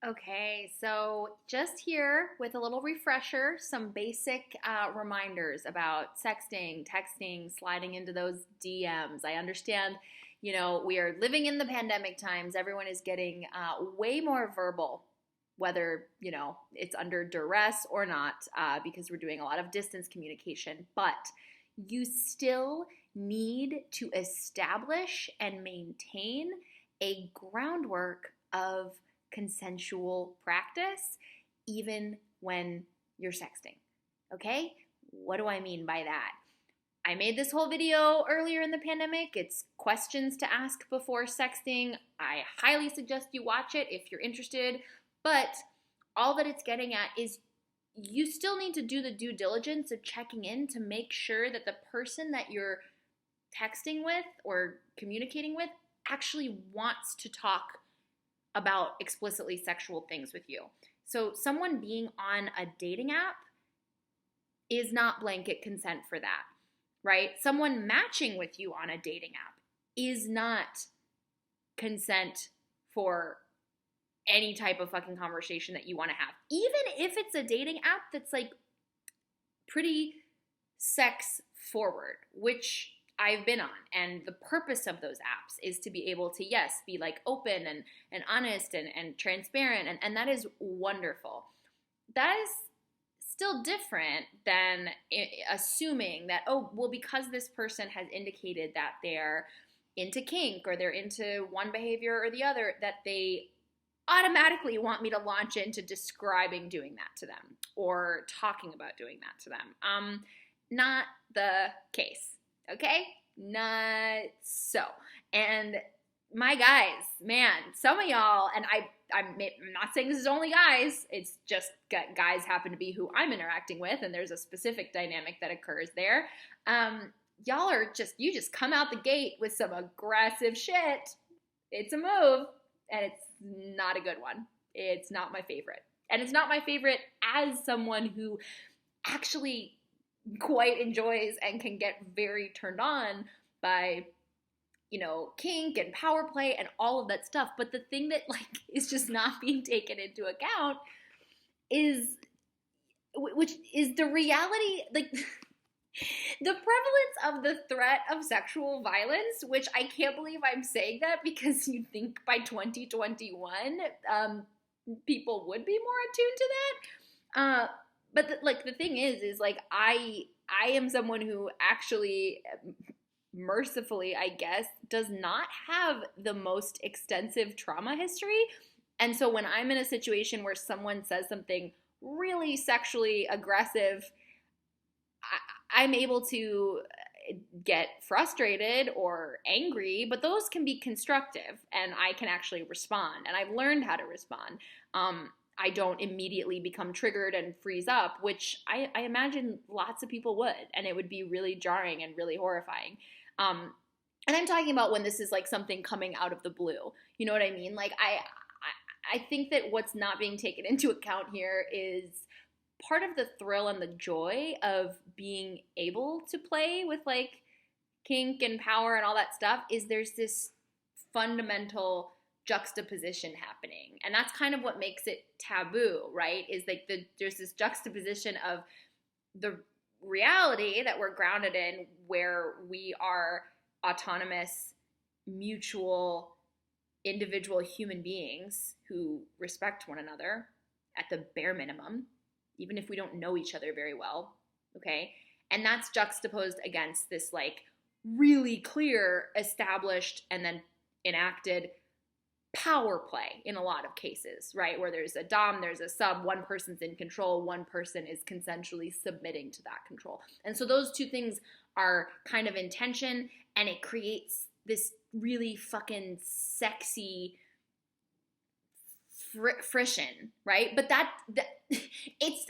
Okay, so just here with a little refresher, some basic reminders about sexting, texting, sliding into those DMs. I understand, we are living in the pandemic times. Everyone is getting way more verbal, whether, it's under duress or not, because we're doing a lot of distance communication. But you still need to establish and maintain a groundwork of consensual practice, even when you're sexting. Okay? What do I mean by that? I made this whole video earlier in the pandemic. It's questions to ask before sexting. I highly suggest you watch it if you're interested. But all that it's getting at is you still need to do the due diligence of checking in to make sure that the person that you're texting with or communicating with actually wants to talk about explicitly sexual things with you. So someone being on a dating app is not blanket consent for that, right? Someone matching with you on a dating app is not consent for any type of fucking conversation that you want to have. Even if it's a dating app that's like pretty sex forward, which I've been on. And the purpose of those apps is to be able to, yes, be like open and honest and transparent. And that is wonderful. That is still different than assuming that, oh, well, because this person has indicated that they're into kink or they're into one behavior or the other, that they automatically want me to launch into describing doing that to them or talking about doing that to them. Not the case. Okay? Not so. And my guys, man, some of y'all, and I'm not saying this is only guys, it's just guys happen to be who I'm interacting with, and there's a specific dynamic that occurs there. Y'all are you just come out the gate with some aggressive shit. It's a move, and it's not a good one. It's not my favorite. And it's not my favorite as someone who actually quite enjoys and can get very turned on by, kink and power play and all of that stuff. But the thing that is just not being taken into account is, which is the reality, the prevalence of the threat of sexual violence, which I can't believe I'm saying that because you'd think by 2021, people would be more attuned to that. But the thing is I am someone who actually, mercifully, I guess, does not have the most extensive trauma history. And so when I'm in a situation where someone says something really sexually aggressive, I'm able to get frustrated or angry, but those can be constructive and I can actually respond. And I've learned how to respond. I don't immediately become triggered and freeze up, which I imagine lots of people would, and it would be really jarring and really horrifying. And I'm talking about when this is something coming out of the blue. You know what I mean? I think that what's not being taken into account here is part of the thrill and the joy of being able to play with kink and power and all that stuff is there's this fundamental juxtaposition happening. And that's kind of what makes it taboo, right? Is there's this juxtaposition of the reality that we're grounded in where we are autonomous, mutual, individual human beings who respect one another at the bare minimum, even if we don't know each other very well, okay? And that's juxtaposed against this really clear, established, and then enacted power play in a lot of cases, right? Where there's a dom, there's a sub, one person's in control, one person is consensually submitting to that control. And so those two things are kind of in tension, and it creates this really fucking sexy friction, right? But that it's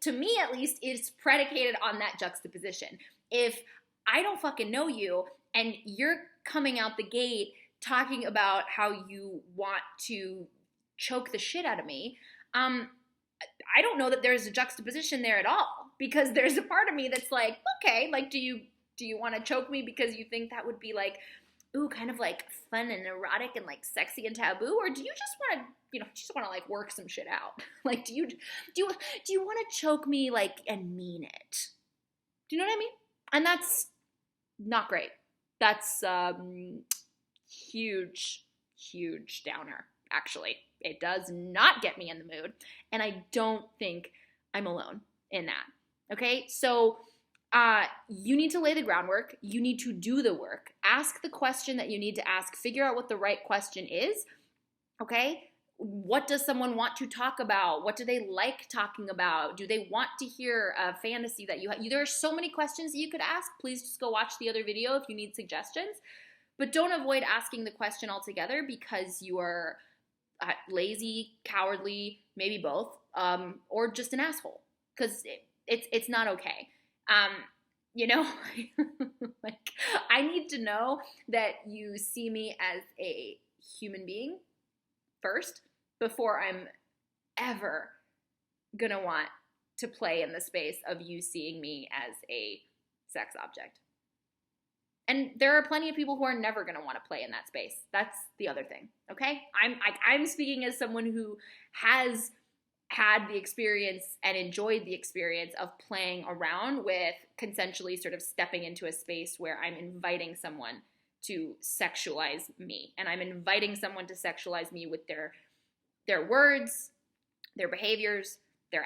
to me at least, it's predicated on that juxtaposition. If I don't fucking know you and you're coming out the gate talking about how you want to choke the shit out of me, I don't know that there's a juxtaposition there at all, because there's a part of me that's okay, do you want to choke me because you think that would be ooh, kind of fun and erotic and sexy and taboo, or do you just want to want to like work some shit out. Like, do you want to choke me like and mean it? Do you know what I mean? And that's not great. That's huge downer, actually. It does not get me in the mood, and I don't think I'm alone in that. Okay, so you need to lay the groundwork. You need to do the work. Ask the question that you need to ask. Figure out what the right question is. Okay, what does someone want to talk about? What do they like talking about? Do they want to hear a fantasy that you have? There are so many questions that you could ask. Please just go watch the other video if you need suggestions. But don't avoid asking the question altogether because you are lazy, cowardly, maybe both, or just an asshole. Because it's not okay. You know, like I need to know that you see me as a human being first before I'm ever gonna want to play in the space of you seeing me as a sex object. And there are plenty of people who are never going to want to play in that space. That's the other thing, okay? I'm speaking as someone who has had the experience and enjoyed the experience of playing around with consensually sort of stepping into a space where I'm inviting someone to sexualize me. And I'm inviting someone to sexualize me with their words, their behaviors, their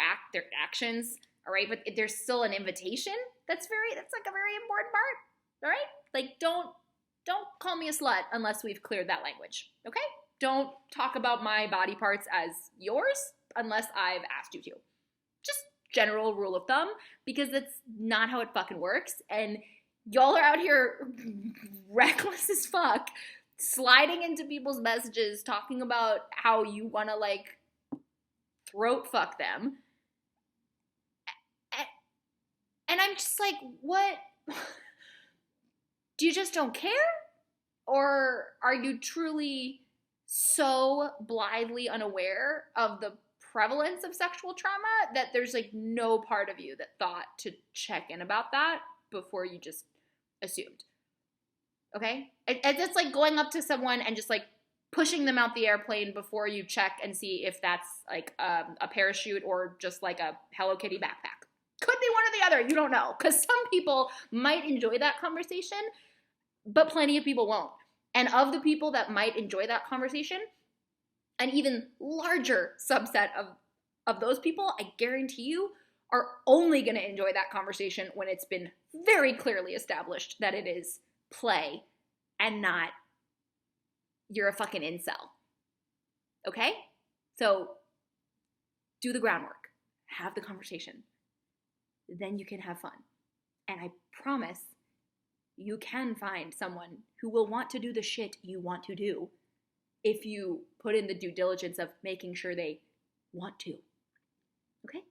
actions, all right? But there's still an invitation that's like a very important part, all right? Like, don't call me a slut unless we've cleared that language, okay? Don't talk about my body parts as yours unless I've asked you to. Just general rule of thumb, because that's not how it fucking works. And y'all are out here reckless as fuck, sliding into people's messages, talking about how you want to, like, throat fuck them. And I'm just like, what? Do you just don't care? Or are you truly so blithely unaware of the prevalence of sexual trauma that there's like no part of you that thought to check in about that before you just assumed? Okay? It's like going up to someone and just like pushing them out the airplane before you check and see if that's like a parachute or just like a Hello Kitty backpack. Could be one or the other. You don't know. Because some people might enjoy that conversation, but plenty of people won't. And of the people that might enjoy that conversation, an even larger subset of those people, I guarantee you, are only going to enjoy that conversation when it's been very clearly established that it is play and not you're a fucking incel. Okay? So do the groundwork. Have the conversation. Then you can have fun. And I promise you can find someone who will want to do the shit you want to do if you put in the due diligence of making sure they want to. Okay?